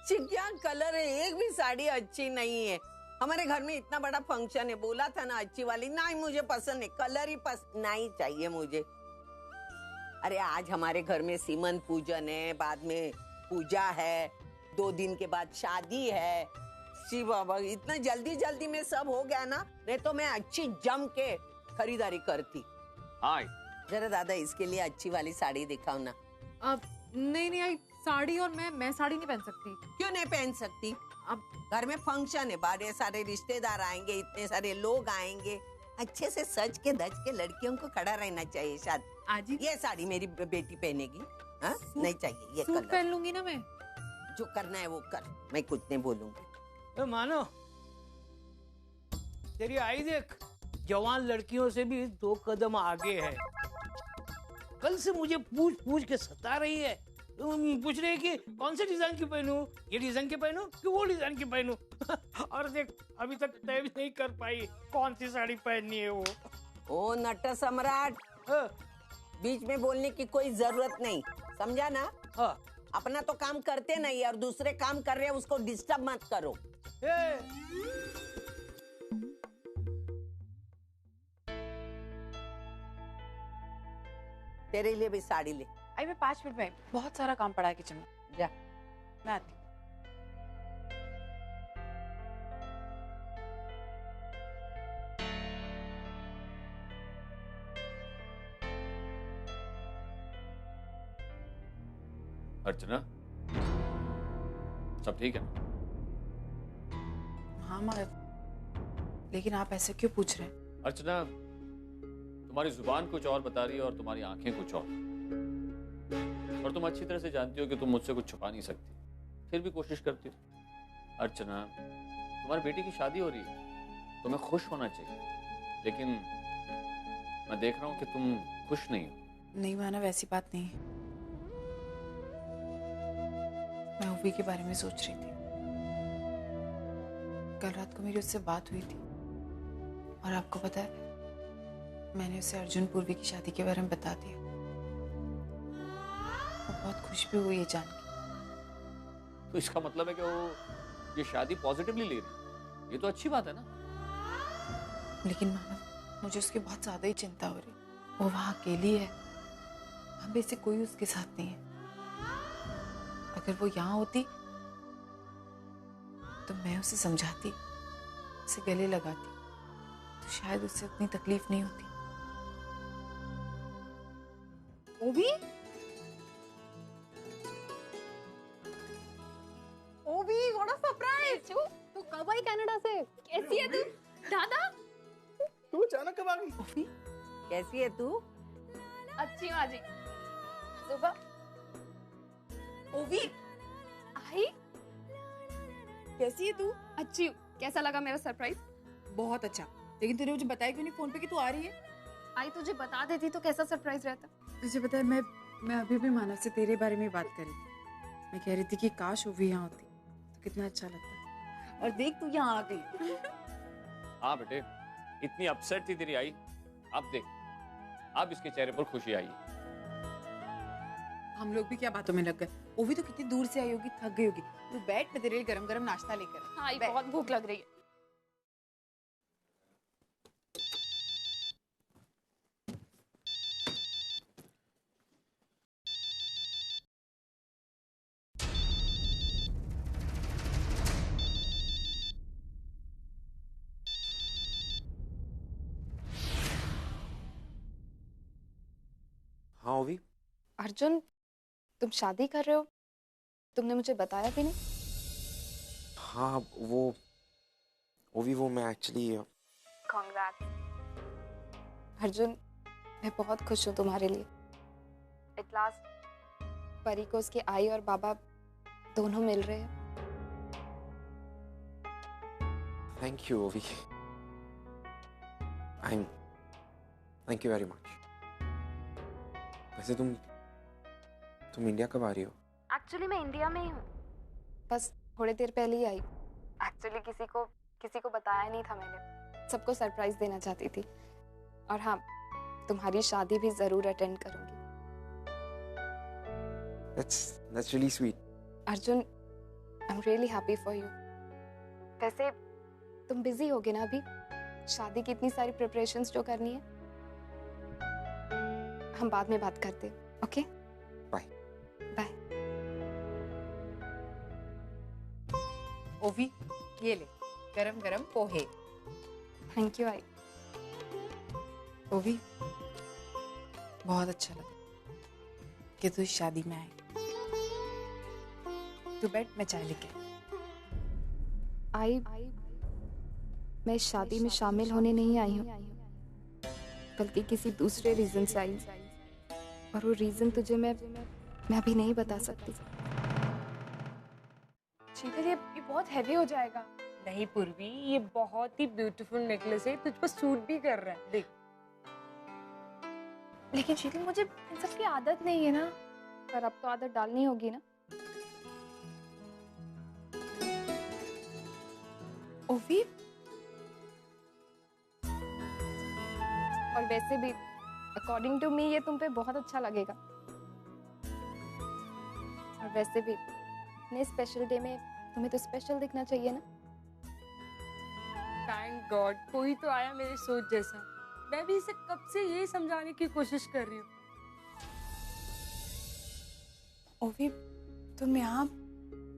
अच्छी क्या कलर है, एक भी साड़ी अच्छी नहीं है। हमारे घर में इतना बड़ा फंक्शन है, बोला था ना अच्छी वाली, नहीं मुझे पसंद है, कलर ही पसंद नहीं चाहिए मुझे। अरे आज हमारे घर में सीमंत पूजन है, बाद में पूजा है, 2 दिन के बाद शादी है। शिव बाबा, इतना जल्दी जल्दी में सब हो गया ना, नहीं तो मैं अच्छी जम के खरीदारी करती। हाँ जरा दादा इसके लिए अच्छी वाली साड़ी दिखाओ ना। अब नहीं आई साड़ी, और मैं साड़ी नहीं पहन सकती। क्यों नहीं पहन सकती? अब घर में फंक्शन है, बड़े सारे रिश्तेदार आएंगे, इतने सारे लोग आएंगे, अच्छे से सज के धज के लड़कियों को खड़ा रहना चाहिए। शादी आजी ये साड़ी मेरी बेटी पहनेगी, हाँ नहीं चाहिए ये सूट कलर। पहन लूंगी ना मैं। जो करना है वो कर, मैं कुछ नहीं बोलूंगी। तो मानो तेरी आई देख, जवान लड़कियों से भी 2 कदम आगे है। कल से मुझे पूछ पूछ के सता रही है, पूछ रही है कि कौन से डिजाइन की पहनूं, ये डिजाइन की पहनूं कि वो डिजाइन की पहनूं। और देख अभी तक तय भी नहीं कर पाई कौन सी साड़ी पहननी है वो। ओ नट सम्राट, हाँ, बीच में बोलने की कोई जरूरत नहीं, समझा ना? हाँ, अपना तो काम करते नहीं और दूसरे काम कर रहे हैं, उसको डिस्टर्ब मत करो। तेरे लिए भी साड़ी ले। आई मैं 5 मिनट में आई, बहुत सारा काम पड़ा है किचन में। जा। मैं आती हूँ। अर्चना, सब ठीक है? हाँ मगर, लेकिन आप ऐसे क्यों पूछ रहे हैं? अर्चना, तुम्हारी जुबान कुछ और बता रही है और तुम्हारी आंखें कुछ और तुम अच्छी तरह से जानती हो कि तुम मुझसे कुछ छुपा नहीं सकती, फिर भी कोशिश करती हो। अर्चना, तुम्हारी बेटी की शादी हो रही है, तुम्हें खुश होना चाहिए, लेकिन मैं देख रहा हूँ कि तुम खुश नहीं हो। नहीं माना, वैसी बात नहीं है। मैं ओवी के बारे में सोच रही थी। कल रात को मेरी उससे बात हुई थी और आपको पता है, मैंने उसे अर्जुन पूर्वी की शादी के बारे में बता दिया। वो बहुत खुश भी हुई ये जान के। तो इसका मतलब है कि वो ये शादी पॉजिटिवली ले रही है, ये तो अच्छी बात है ना। लेकिन मानव, मुझे उसकी बहुत ज्यादा ही चिंता हो रही। वो वहां अकेली है, हम में से कोई उसके साथ नहीं है। अगर वो यहाँ होती तो मैं उसे समझाती, उसे गले लगाती, तो शायद उससे उतनी तकलीफ नहीं होती। ओवी, ओवी, व्हाट अ सरप्राइज! तू कब आई कनाडा से? कैसी है तू? दादा, तू अचानक कब आ गई? ओवी, कैसी है तू? अच्छी हूँ आजी। सुबह ओवी, आई, कैसी है तू? अच्छी हूँ। कैसा लगा मेरा सरप्राइज? बहुत अच्छा। लेकिन तूने मुझे बताया क्यों नहीं फोन पे कि तू आ रही है? आई तुझे बता देती तो कैसा सरप्राइज रहता। तुझे पता है, मैं अभी भी मानव से तेरे बारे में बात कर रही थी। मैं कह रही थी कि काश ओवी यहाँ होती तो कितना अच्छा लगता। और देख तू यहाँ आ गई। हाँ बेटे, इतनी अपसेट थी तेरी आई, अब देख, अब इसके चेहरे पर खुशी आई। हम लोग भी क्या बातों में लग गए। ओवी तो कितनी दूर से आई होगी, थक गई होगी। तू बैठ, मैं तेरे लिए गरम गरम नाश्ता लेकर आई। हाँ, बैठ। बहुत भूख लग रही है। हाँ ओवी। अर्जुन, तुम शादी कर रहे हो? तुमने मुझे बताया भी नहीं। हाँ वो ओवी, वो मैं एक्चुअली Congrats. अर्जुन, मैं बहुत खुश हूँ तुम्हारे लिए। एट लास्ट परी को उसकी आई और बाबा दोनों मिल रहे हैं। थैंक यू ओवी। Thank you very much. वैसे तुम इंडिया कब आ रही हो? एक्चुअली मैं इंडिया में ही हूँ, बस थोड़ी देर पहले ही आई। एक्चुअली किसी को बताया नहीं था मैंने, सबको सरप्राइज देना चाहती थी। और हाँ, तुम्हारी शादी भी जरूर अटेंड करूंगी। That's really sweet. Arjun, I am really happy for you. वैसे तुम बिजी होगे ना अभी, शादी की इतनी सारी प्रिपरेशंस जो करनी है। हम बाद में बात करते हैं, ओके? बाय। बाय। ओवी, ये ले गरम गरम पोहे। थैंक यू आई। ओवी, बहुत अच्छा लगा कि तू इस शादी में आई। तू बैठ, मैं चाय लेके आई। मैं इस शादी में शामिल होने नहीं आई हूँ, बल्कि किसी दूसरे रीजन से आई हूँ। और वो रीजन तुझे मैं अभी नहीं बता सकती। शीतल, ये बहुत हैवी हो जाएगा। नहीं पूर्वी, ये बहुत ही ब्यूटीफुल नेकलेस है, तुझ पर सूट भी कर रहा है, देख। लेकिन शीतल, मुझे इन सब की आदत नहीं है ना। पर अब तो आदत डालनी होगी ना। ओवी, और वैसे भी अकॉर्डिंग टू मी ये तुम पे बहुत अच्छा लगेगा। और वैसे भी इतने स्पेशल डे में तुम्हें तो स्पेशल दिखना चाहिए ना। थैंक गॉड, कोई तो आया मेरे सोच जैसा। मैं भी इसे कब से यही समझाने की कोशिश कर रही हूँ। ओवी, तुम यहाँ?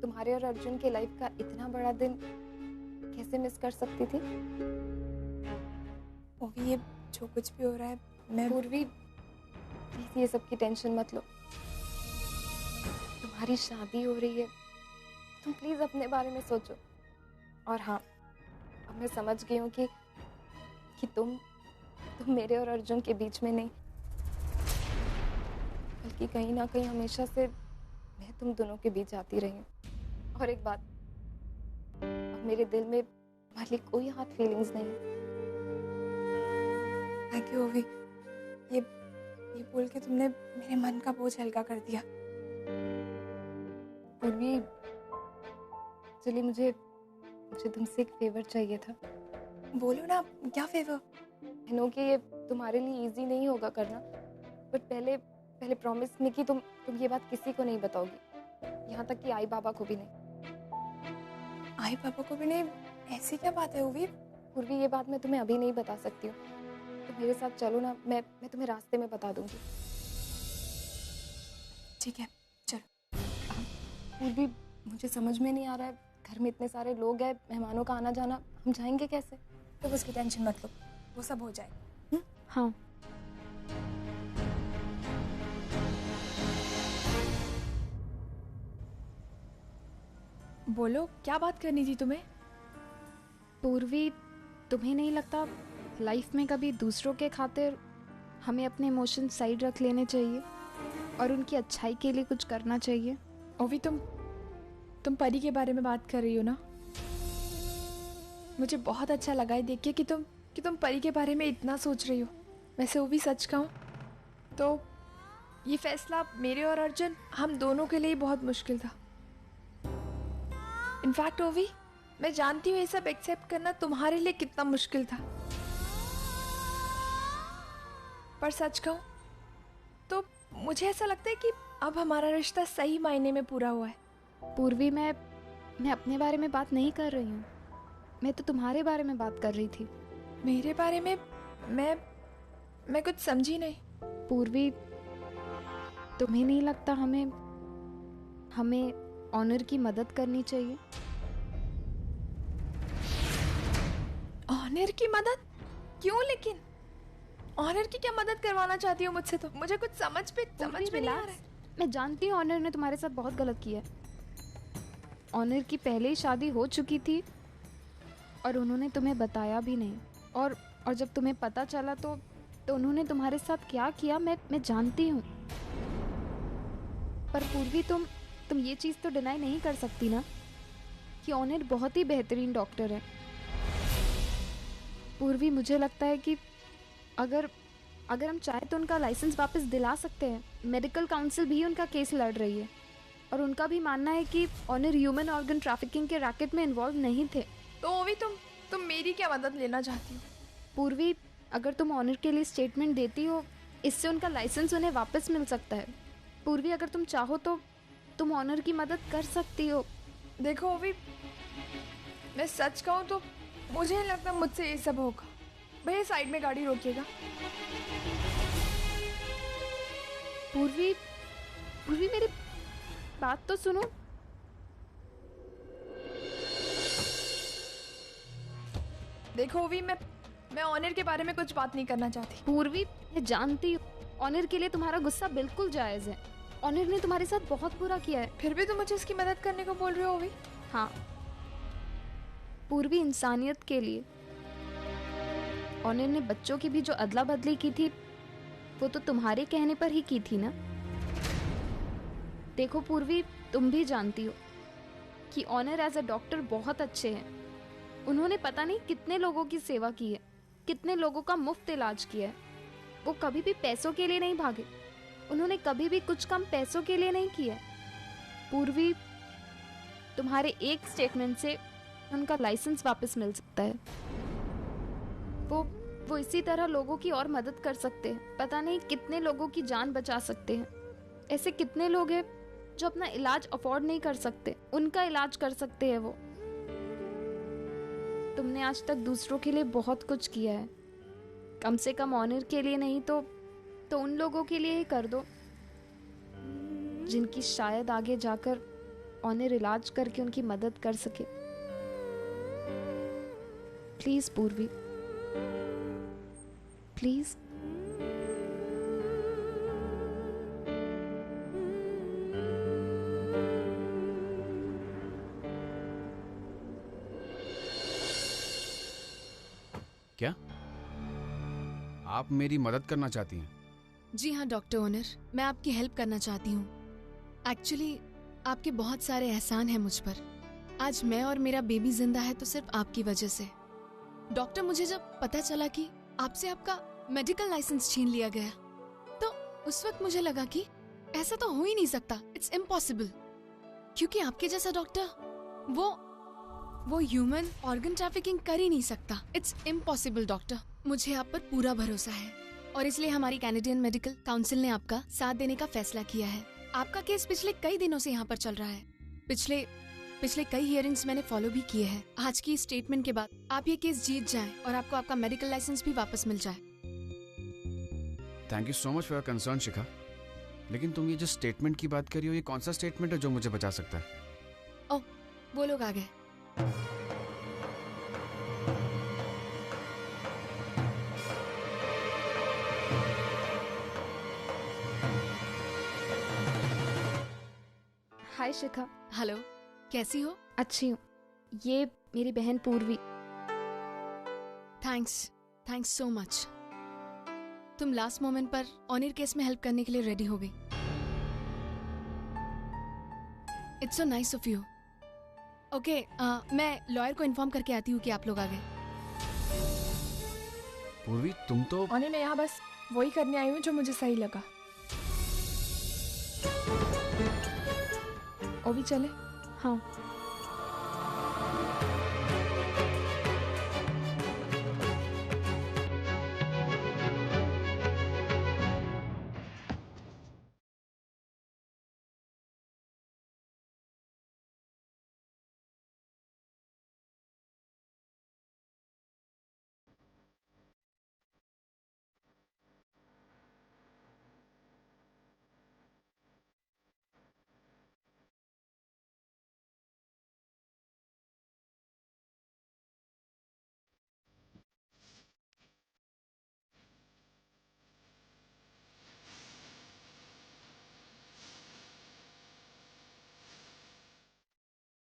तुम्हारे और अर्जुन के लाइफ का इतना बड़ा दिन कैसे मिस कर सकती थी? ओवी, ये जो कुछ भी हो रहा है, मैं पूर्वी प्लीज ये सब की टेंशन मत लो। तुम्हारी शादी हो रही है, तुम प्लीज अपने बारे में सोचो। और हाँ, अब मैं समझ गई हूँ कि तुम मेरे और अर्जुन के बीच में नहीं, बल्कि कहीं ना कहीं हमेशा से मैं तुम दोनों के बीच आती रही हूँ। और एक बात, अब मेरे दिल में तुम्हारे लिए कोई हाथ फीलिंग्स नहीं है। थैंक यू ओवी, ये बोल के तुमने मेरे मन का बोझ हल्का कर दिया। पूर्वी, एक्चुअली मुझे तुमसे एक फेवर चाहिए था। बोलो ना, क्या फेवर? आई नो कि ये तुम्हारे लिए इजी नहीं होगा करना, बट पहले प्रॉमिस में कि तुम ये बात किसी को नहीं बताओगी, यहाँ तक कि आई बाबा को भी नहीं। आई पापा को भी नहीं? ऐसी क्या बात है ओवी? पूर्वी, ये बात मैं तुम्हें अभी नहीं बता सकती हूँ। तो मेरे साथ चलो ना, मैं तुम्हें रास्ते में बता दूंगी। ठीक है, चलो। पूर्वी, मुझे समझ में नहीं आ रहा है, घर में इतने सारे लोग हैं, मेहमानों का आना जाना, हम जाएंगे कैसे? तो उसकी टेंशन मत लो, वो सब हो जाएगा। हाँ। बोलो, क्या बात करनी थी तुम्हें? पूर्वी, तुम्हें नहीं लगता लाइफ में कभी दूसरों के खातिर हमें अपने इमोशन साइड रख लेने चाहिए और उनकी अच्छाई के लिए कुछ करना चाहिए? ओवी, तुम परी के बारे में बात कर रही हो ना? मुझे बहुत अच्छा लगा है देख के कि तुम परी के बारे में इतना सोच रही हो। वैसे ओवी, सच कहूँ तो ये फैसला मेरे और अर्जुन, हम दोनों के लिए बहुत मुश्किल था। इनफैक्ट ओवी, मैं जानती हूँ ये सब एक्सेप्ट करना तुम्हारे लिए कितना मुश्किल था। पर सच कहूँ तो मुझे ऐसा लगता है कि अब हमारा रिश्ता सही मायने में पूरा हुआ है। पूर्वी, मैं अपने बारे में बात नहीं कर रही हूँ, मैं तो तुम्हारे बारे में बात कर रही थी। मेरे बारे में? मैं कुछ समझी नहीं। पूर्वी, तुम्हें नहीं लगता हमें ऑनर की मदद करनी चाहिए? ऑनर की मदद? क्यों लेकिन? ऑनर की क्या मदद करवाना चाहती हो मुझसे? तो मुझे कुछ समझ में नहीं आ रहा है। मैं जानती हूँ ऑनर ने तुम्हारे साथ बहुत गलत किया है। ऑनर की पहले ही शादी हो चुकी थी और उन्होंने तुम्हें बताया भी नहीं, और जब तुम्हें पता चला तो उन्होंने तुम्हारे साथ क्या किया मैं जानती हूँ। पर पूर्वी, तुम ये चीज़ तो डिनाई नहीं कर सकती ना कि ऑनर बहुत ही बेहतरीन डॉक्टर है। पूर्वी, मुझे लगता है कि अगर हम चाहे तो उनका लाइसेंस वापस दिला सकते हैं। मेडिकल काउंसिल भी उनका केस लड़ रही है और उनका भी मानना है कि ऑनर ह्यूमन ऑर्गन ट्रैफिकिंग के रैकेट में इन्वॉल्व नहीं थे। तो ओवी, तुम मेरी क्या मदद लेना चाहती हो? पूर्वी, अगर तुम ऑनर के लिए स्टेटमेंट देती हो, इससे उनका लाइसेंस उन्हें वापस मिल सकता है। पूर्वी, अगर तुम चाहो तो तुम ऑनर की मदद कर सकती हो। देखो अभी मैं सच कहूँ तो मुझे नहीं लगता मुझसे ये सब होगा। भैया साइड में गाड़ी रोकिएगा। पूर्वी, पूर्वी मेरी बात तो सुनो। देखो अभी मैं ऑनर के बारे में कुछ बात नहीं करना चाहती। पूर्वी, मैं जानती हूँ ऑनर के लिए तुम्हारा गुस्सा बिल्कुल जायज है। ऑनर ने तुम्हारे साथ बहुत बुरा किया है। फिर भी तुम मुझे उसकी मदद करने को बोल रहे हो अभी? हाँ, पूर्वी इंसानियत के लिए। ऑनर ने बच्चों की भी जो अदला बदली की थी वो तो तुम्हारे कहने पर ही की थी ना। देखो पूर्वी, तुम भी जानती हो कि ऑनर एज अ डॉक्टर बहुत अच्छे हैं। उन्होंने पता नहीं कितने लोगों की सेवा की है, कितने लोगों का मुफ्त इलाज किया है। वो कभी भी पैसों के लिए नहीं भागे, उन्होंने कभी भी कुछ काम पैसों के लिए नहीं किया। पूर्वी, तुम्हारे एक स्टेटमेंट से उनका लाइसेंस वापस मिल सकता है। वो इसी तरह लोगों की और मदद कर सकते हैं। पता नहीं कितने लोगों की जान बचा सकते हैं। ऐसे कितने लोग हैं जो अपना इलाज अफोर्ड नहीं कर सकते, उनका इलाज कर सकते हैं वो। तुमने आज तक दूसरों के लिए बहुत कुछ किया है, कम से कम ऑनर के लिए नहीं तो उन लोगों के लिए ही कर दो जिनकी शायद आगे जाकर ऑनर इलाज करके उनकी मदद कर सके। प्लीज पूर्वी, प्लीज। क्या आप मेरी मदद करना चाहती हैं? जी हाँ डॉक्टर ओनर, मैं आपकी हेल्प करना चाहती हूँ। एक्चुअली आपके बहुत सारे एहसान हैं मुझ पर। आज मैं और मेरा बेबी जिंदा है तो सिर्फ आपकी वजह से। डॉक्टर, मुझे जब पता चला कि आपसे आपका मेडिकल लाइसेंस छीन लिया गया तो उस वक्त मुझे लगा कि ऐसा तो हो ही नहीं सकता, इट्स इम्पॉसिबल। क्योंकि आपके जैसा डॉक्टर वो ह्यूमन ऑर्गन ट्रैफिकिंग कर ही नहीं सकता। It's impossible doctor. मुझे आप पर पूरा भरोसा है और इसलिए हमारी कैनेडियन मेडिकल काउंसिल ने आपका साथ देने का फैसला किया है। आपका केस पिछले कई दिनों से यहाँ पर चल रहा है। पिछले कई हियरिंग्स मैंने फॉलो भी किए हैं। आज की स्टेटमेंट के बाद आप ये केस जीत जाएं और आपको आपका मेडिकल लाइसेंस भी वापस मिल जाए। Thank you so much for your concern Shikha. लेकिन तुम ये जो स्टेटमेंट की बात कर रही हो, ये कौन सा स्टेटमेंट है जो मुझे बचा सकता है? ओह, वो लोग आ गए। हाय शिखा। हेलो, कैसी हो? अच्छी हूँ। ये मेरी बहन पूर्वी। Thanks so much. तुम लास्ट मोमेंट पर ऑनर केस में हेल्प करने के लिए रेडी हो गई। It's so nice of you. Okay, मैं लॉयर को इन्फॉर्म करके आती हूँ कि आप लोग आ गए। पूर्वी, तुम तो ऑनर, मैं यहाँ बस वही करने आई हूँ जो मुझे सही लगा। वो भी चले? हाँ।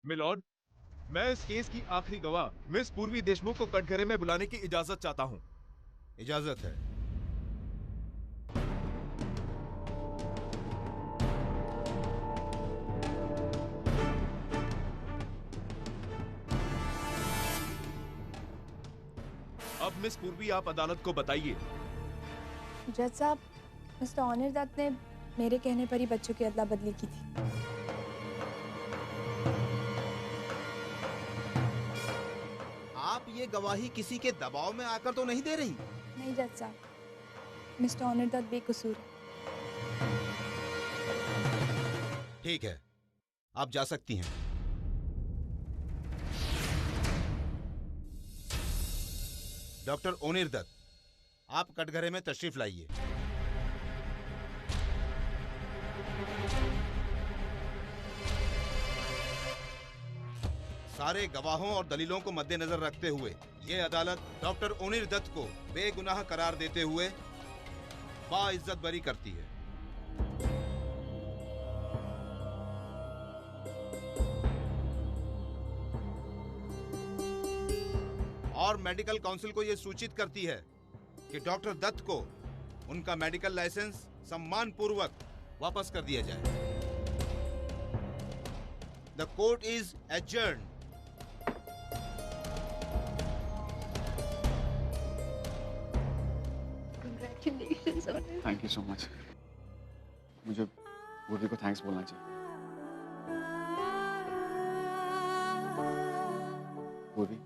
मिलॉर्ड, मैं इस केस की आखिरी गवाह मिस पूर्वी देशमुख को कटघरे में बुलाने की इजाजत चाहता हूं। इजाजत है। अब मिस पूर्वी, आप अदालत को बताइए। जज साहब, मिस्टर ऑनर दत्त ने मेरे कहने पर ही बच्चों की अदला बदली की थी। आप ये गवाही किसी के दबाव में आकर तो नहीं दे रही? नहीं जज साहब, मिस्टर ऑनर दत्त बेकसूर है। ठीक है, आप जा सकती हैं। डॉक्टर ओनिर दत्त, आप कटघरे में तशरीफ लाइए। सारे गवाहों और दलीलों को मद्देनजर रखते हुए ये अदालत डॉक्टर ओनिर दत्त को बेगुनाह करार देते हुए बाइज्जत बरी करती है। और मेडिकल काउंसिल को यह सूचित करती है कि डॉक्टर दत्त को उनका मेडिकल लाइसेंस सम्मान पूर्वक वापस कर दिया जाए। The court is adjourned. Thank you so much. मुझे पूर्वी को थैंक्स बोलना चाहिए। पूर्वी,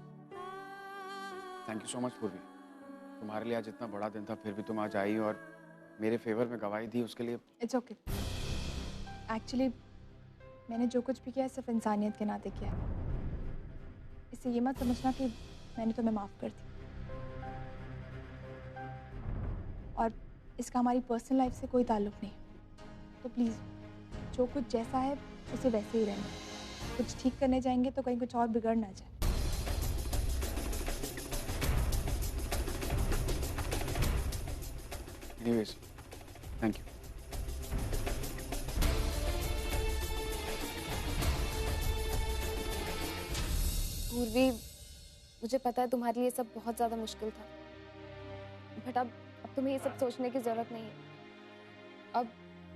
थैंक यू सो मच पूर्वी। तुम्हारे लिए आज इतना बड़ा दिन था, फिर भी तुम आज आई और मेरे फेवर में गवाही दी, उसके लिए। It's okay. एक्चुअली मैंने जो कुछ भी किया है सिर्फ इंसानियत के नाते किया है। इससे ये मत समझना कि मैंने तुम्हें माफ़ कर दी। और इसका हमारी पर्सनल लाइफ से कोई ताल्लुक़ नहीं है। तो प्लीज़ जो कुछ जैसा है उसे वैसे ही रहना। कुछ ठीक करने जाएंगे तो कहीं कुछ और बिगड़ ना जाए। Anyways, thank you. पूर्वी, मुझे पता है तुम्हारे लिए सब बहुत ज़्यादा मुश्किल था, बट अब तुम्हें ये सब सोचने की ज़रूरत नहीं है।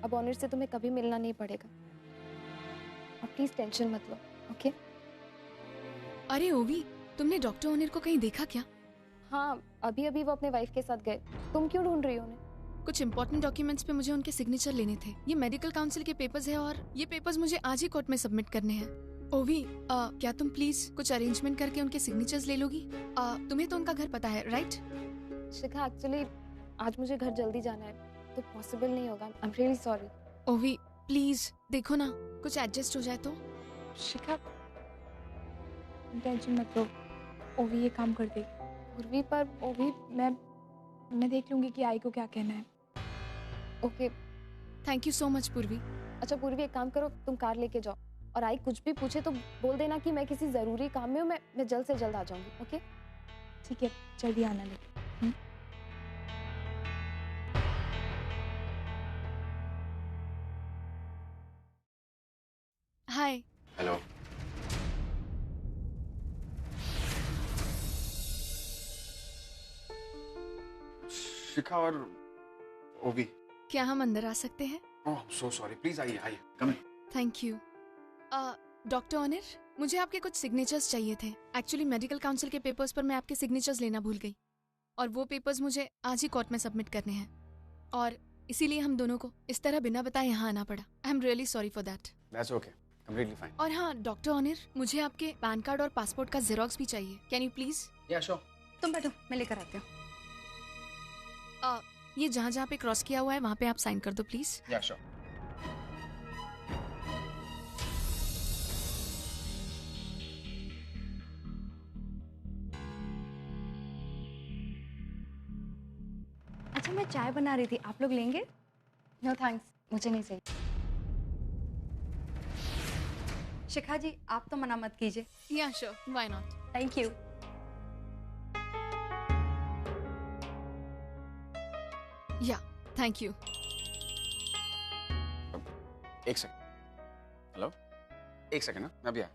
अब ऑनर से तुम्हें कभी मिलना नहीं पड़ेगा। अब प्लीज़ टेंशन मत लो, ओके? अरे ओवी, तुमने डॉक्टर ओनिर को कहीं देखा क्या? हाँ, अभी वो अपने वाइफ के साथ गए। तुम क्यों ढूंढ रही हो उन्हें? कुछ इंपॉर्टेंट डॉक्यूमेंट्स पे मुझे उनके सिग्नेचर लेने थे। ये मेडिकल काउंसिल के पेपर्स है और ये पेपर्स मुझे आज ही कोर्ट में सबमिट करने हैं। ओवी, क्या तुम प्लीज कुछ अरेंजमेंट करके उनके सिग्नेचर्स ले लोगी? तुम्हें तो उनका घर पता है, राइट? शिखा, एक्चुअली आज मुझे घर जल्दी जाना है तो पॉसिबल नहीं होगा। I am really sorry. ओवी प्लीज देखो ना, कुछ एडजस्ट हो जाए तो। शिखा, टेंशन मत लो, ओवी ये काम कर देगी। पूर्वी, पर ओवी मैं देख लूंगी कि आई को क्या कहना है। Okay, thank you so much पूर्वी। अच्छा पूर्वी, एक काम करो, तुम कार लेके जाओ और आई कुछ भी पूछे तो बोल देना कि मैं किसी जरूरी काम में हूँ। मैं जल्द से जल्द आ जाऊंगी। ओके? ठीक है, जल्दी आना लेके। हाय। हेलो। शिखा और ओवी, क्या हम अंदर आ सकते हैं? ओह सो सॉरी, प्लीज आइए आइए, come in. Thank you. Doctor Onir, मुझे आपके कुछ सिग्नेचर्स चाहिए थे। एक्चुअली मेडिकल काउंसिल के पेपर्स पर मैं आपके सिग्नेचर्स लेना भूल गई और वो पेपर्स मुझे आज ही कोर्ट में सबमिट करने हैं और इसीलिए हम दोनों को इस तरह बिना बताए यहाँ आना पड़ा। I am really sorry for that. That's okay, completely fine. और हाँ डॉक्टर ओनिर, मुझे आपके पैन कार्ड और पासपोर्ट का जेरोक्स भी चाहिए। Can you please? या श्योर। तुम बैठो, मैं लेकर आती हूँ। ये जहाँ जहाँ पे क्रॉस किया हुआ है वहाँ पे आप साइन कर दो प्लीज। या श्योर। अच्छा, मैं चाय बना रही थी, आप लोग लेंगे? नो थैंक्स, मुझे नहीं चाहिए। शिखा जी, आप तो मना मत कीजिए। या sure, why not. Thank you. या थैंक यू। एक सेकंड। हेलो, एक सेकंड ना, मैं अभी आया।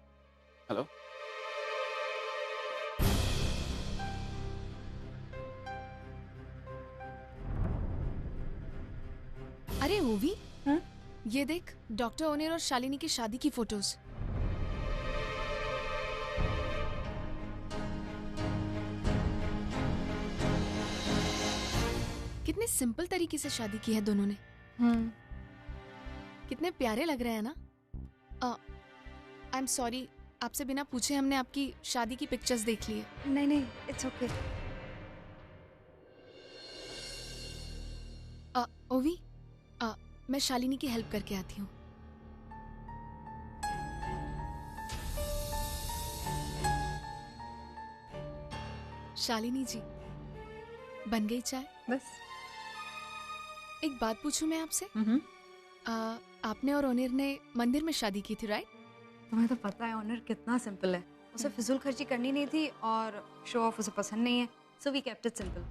हेलो। अरे ओवी, ये देख, डॉक्टर ओनिर और शालिनी की शादी की फोटोज। कितने सिंपल तरीके से शादी की है दोनों ने। कितने प्यारे लग रहे हैं ना। आई एम सॉरी, आपसे बिना पूछे हमने आपकी शादी की पिक्चर्स देख ली है। नहीं, इट्स ओके। ओवी, मैं शालिनी की हेल्प करके आती हूँ। शालिनी जी, बन गई चाय? बस। एक बात पूछूं मैं आपसे? आपने और ओनिर ने मंदिर में शादी की थी, राइट? तुम्हें तो पता है ओनिर कितना सिंपल है, उसे फिजूल खर्ची करनी नहीं थी और शो ऑफ उसे पसंद नहीं है, so we kept it simple.